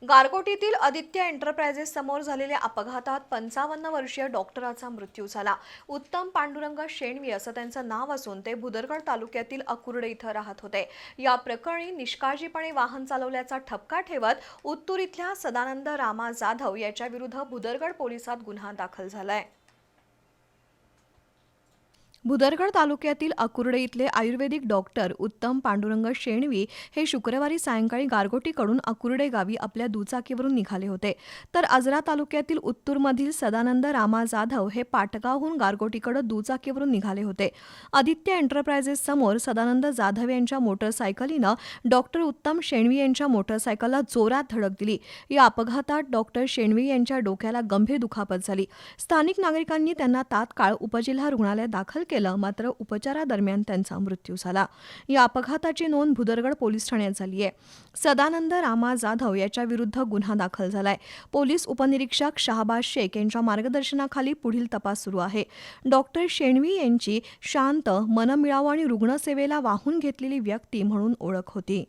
गारगोटीतील Aditya enterprises समोर झालेल्या अपघातात 55 वर्षीय डॉक्टराचा मृत्यू झाला। उत्तम पांडुरंग शेणवी असं त्यांचं नाव असून ते भुदरगड तालुक्यातील अकुर्डे इथं राहत होते। या प्रकरणी निष्काळजीपणे वाहन चालवल्याचा ठपका ठेवत उत्तूर इथल्या सदानंद रामा जाधव याच्या विरुद्ध भुदरगड पोलिसात गुन्हा दाखल झालाय। भुदरगड तालुक्यातील अकुर्डे इथले आयुर्वेदिक डॉक्टर उत्तम पांडुरंग शेणवी हे शुक्रवारी सायंकाळी गारगोटीकडून अकुर्डे गावी आपल्या दुचाकीवरून निघाले होते, तर आजरा तालुक्यातील उत्तूरमधील सदानंद रामा जाधव हे पाटगावहून गारगोटीकडे दुचाकीवरून निघाले होते। आदित्य एंटरप्राइजेस समोर सदानंद जाधव यांच्या मोटरसायकलीनं डॉक्टर उत्तम शेणवी यांच्या मोटरसायकलला जोरात धडक दिली। या अपघातात डॉक्टर शेणवी यांच्या डोक्याला गंभीर दुखापत झाली। स्थानिक नागरिकांनी त्यांना तात्काळ उपजिल्हा रुग्णालयात दाखल केलं, मात्र उपचारादरम्यान त्यांचा मृत्यू झाला। या अपघाताची नोंद भुदरगड पोलीस ठाण्यात झाली आहे। सदानंद रामा जाधव याच्या विरुद्ध गुन्हा दाखल झालाय। पोलीस उपनिरीक्षक शहाबाज शेख यांच्या मार्गदर्शनाखाली पुढील तपास सुरू आहे। डॉक्टर शेणवी यांची शांत, मनमिळावू आणि रुग्णसेवेला वाहून घेतलेली व्यक्ती म्हणून ओळख होती।